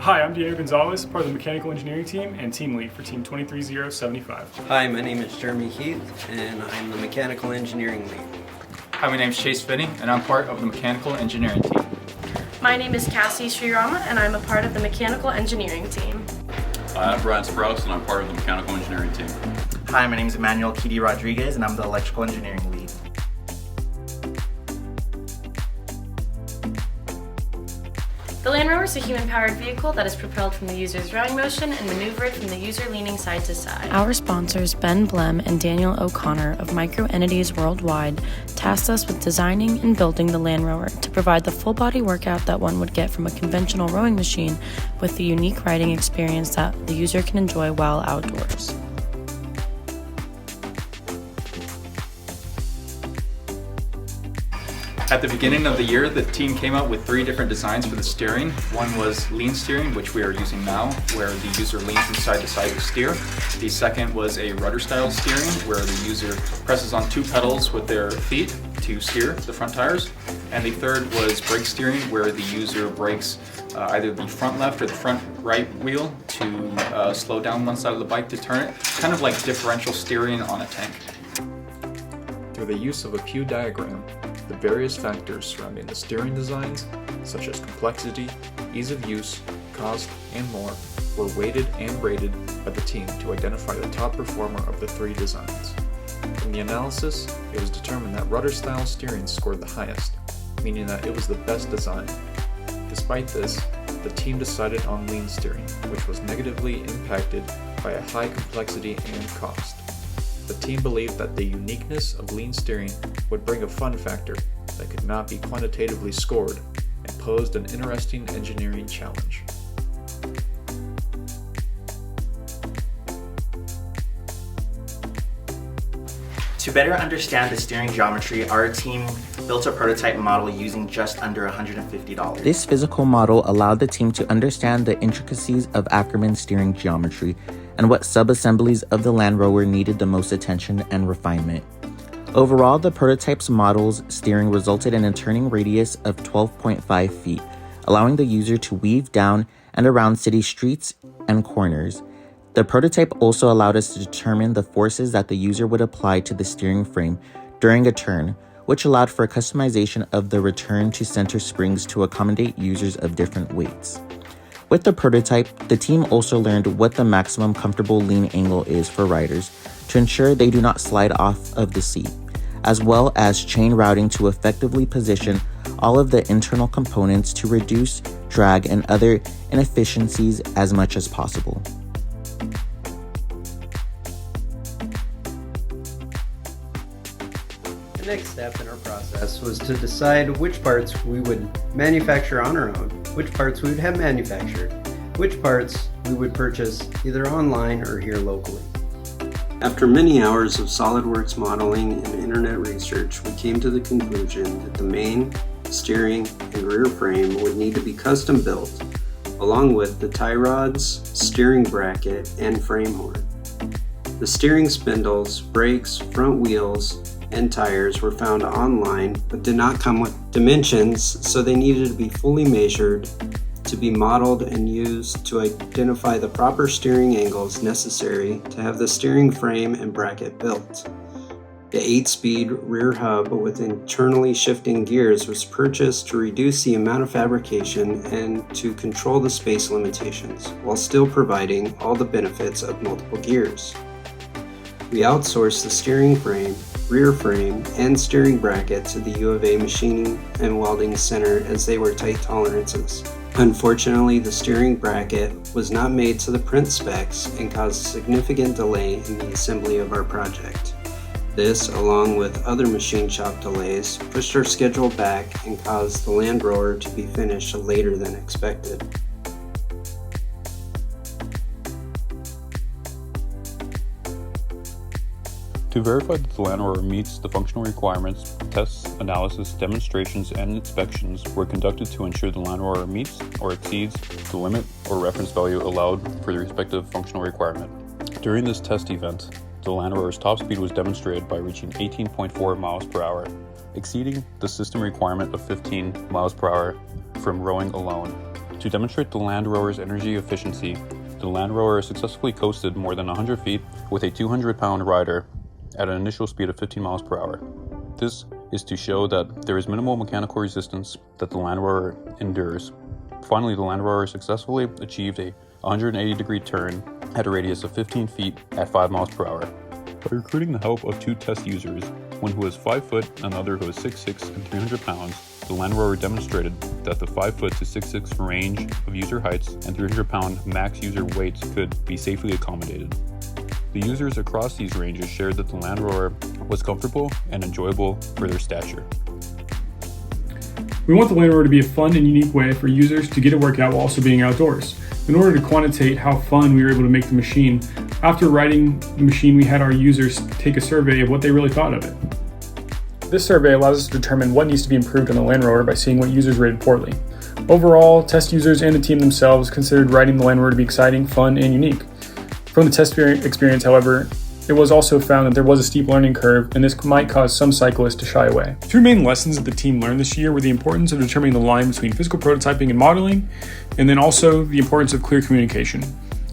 Hi, I'm Diego Gonzalez, part of the mechanical engineering team and team lead for Team 23075. Hi, my name is Jeremy Heath, and I'm the mechanical engineering lead. Hi, my name is Chase Finney, and I'm part of the mechanical engineering team. My name is Cassie Srirama, and I'm a part of the mechanical engineering team. I'm Brian Sprouse, and I'm part of the mechanical engineering team. Hi, my name is Emmanuel Kidi Rodriguez, and I'm the electrical engineering lead. The Land Rover is a human-powered vehicle that is propelled from the user's rowing motion and maneuvered from the user leaning side to side. Our sponsors, Ben Blem and Daniel O'Connor of Micro Entities Worldwide, tasked us with designing and building the Land Rover to provide the full-body workout that one would get from a conventional rowing machine with the unique riding experience that the user can enjoy while outdoors. At the beginning of the year, the team came out with 3 different designs for the steering. One was lean steering, which we are using now, where the user leans from side to side to steer. The second was a rudder style steering, where the user presses on 2 pedals with their feet to steer the front tires. And the third was brake steering, where the user brakes either the front left or the front right wheel to slow down one side of the bike to turn it, kind of like differential steering on a tank. Through the use of a Pew diagram, the various factors surrounding the steering designs, such as complexity, ease of use, cost, and more, were weighted and rated by the team to identify the top performer of the 3 designs. In the analysis, it was determined that rudder-style steering scored the highest, meaning that it was the best design. Despite this, the team decided on lean steering, which was negatively impacted by a high complexity and cost. The team believed that the uniqueness of lean steering would bring a fun factor that could not be quantitatively scored and posed an interesting engineering challenge. To better understand the steering geometry, our team built a prototype model using just under $150. This physical model allowed the team to understand the intricacies of Ackerman's steering geometry and what sub-assemblies of the Land Rover needed the most attention and refinement. Overall, the prototype's model's steering resulted in a turning radius of 12.5 feet, allowing the user to weave down and around city streets and corners. The prototype also allowed us to determine the forces that the user would apply to the steering frame during a turn, which allowed for customization of the return to center springs to accommodate users of different weights. With the prototype, the team also learned what the maximum comfortable lean angle is for riders to ensure they do not slide off of the seat, as well as chain routing to effectively position all of the internal components to reduce drag and other inefficiencies as much as possible. The next step in our process was to decide which parts we would manufacture on our own, which parts we would have manufactured, which parts we would purchase either online or here locally. After many hours of SolidWorks modeling and internet research, we came to the conclusion that the main, steering, and rear frame would need to be custom built, along with the tie rods, steering bracket, and frame horn. The steering spindles, brakes, front wheels, and tires were found online but did not come with dimensions, so they needed to be fully measured to be modeled and used to identify the proper steering angles necessary to have the steering frame and bracket built. The 8-speed rear hub with internally shifting gears was purchased to reduce the amount of fabrication and to control the space limitations, while still providing all the benefits of multiple gears. We outsourced the steering frame, rear frame, and steering bracket to the U of A Machining and Welding Center as they were tight tolerances. Unfortunately, the steering bracket was not made to the print specs and caused a significant delay in the assembly of our project. This, along with other machine shop delays, pushed our schedule back and caused the Land Rover to be finished later than expected. To verify that the Land Rover meets the functional requirements, tests, analysis, demonstrations, and inspections were conducted to ensure the Land Rover meets or exceeds the limit or reference value allowed for the respective functional requirement. During this test event, the Land Rover's top speed was demonstrated by reaching 18.4 miles per hour, exceeding the system requirement of 15 miles per hour from rowing alone. To demonstrate the Land Rover's energy efficiency, the Land Rover successfully coasted more than 100 feet with a 200-pound rider at an initial speed of 15 miles per hour. This is to show that there is minimal mechanical resistance that the Land Rover endures. Finally, the Land Rover successfully achieved a 180-degree turn at a radius of 15 feet at 5 miles per hour. By recruiting the help of two test users, one who was 5 foot and the other who was 6'6" and 300 pounds, the Land Rover demonstrated that the 5 foot to 6'6" range of user heights and 300-pound max user weights could be safely accommodated. The users across these ranges shared that the Land Rover was comfortable and enjoyable for their stature. We want the Land Rover to be a fun and unique way for users to get a workout while also being outdoors. In order to quantitate how fun we were able to make the machine, after riding the machine, we had our users take a survey of what they really thought of it. This survey allows us to determine what needs to be improved on the Land Rover by seeing what users rated poorly. Overall, test users and the team themselves considered riding the Land Rover to be exciting, fun, and unique. From the test experience, however, it was also found that there was a steep learning curve, and this might cause some cyclists to shy away. Two main lessons that the team learned this year were the importance of determining the line between physical prototyping and modeling, and then also the importance of clear communication.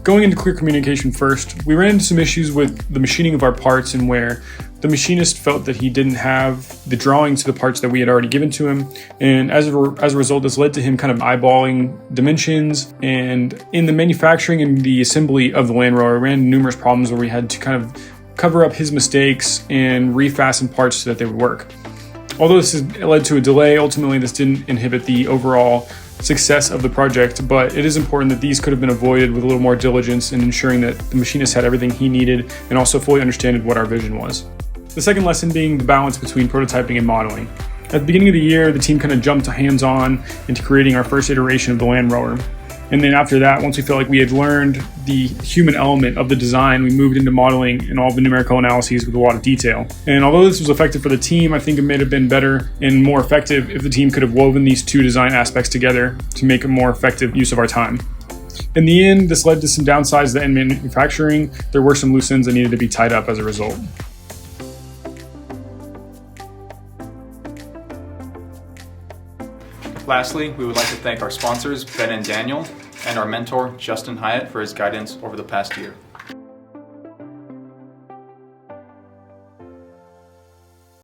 Going into clear communication first, we ran into some issues with the machining of our parts and where the machinist felt that he didn't have the drawings to the parts that we had already given to him, and as a result, this led to him kind of eyeballing dimensions, and in the manufacturing and the assembly of the Land Rover, we ran into numerous problems where we had to kind of cover up his mistakes and refasten parts so that they would work. Although this has led to a delay, ultimately this didn't inhibit the overall success of the project, but it is important that these could have been avoided with a little more diligence in ensuring that the machinist had everything he needed and also fully understood what our vision was. The second lesson being the balance between prototyping and modeling. At the beginning of the year, the team kind of jumped hands-on into creating our first iteration of the Land Rover. And then after that, once we felt like we had learned the human element of the design, we moved into modeling and all the numerical analyses with a lot of detail. And although this was effective for the team, I think it may have been better and more effective if the team could have woven these two design aspects together to make a more effective use of our time. In the end, this led to some downsides to the end manufacturing. There were some loose ends that needed to be tied up as a result. Lastly, we would like to thank our sponsors, Ben and Daniel, and our mentor, Justin Hyatt, for his guidance over the past year.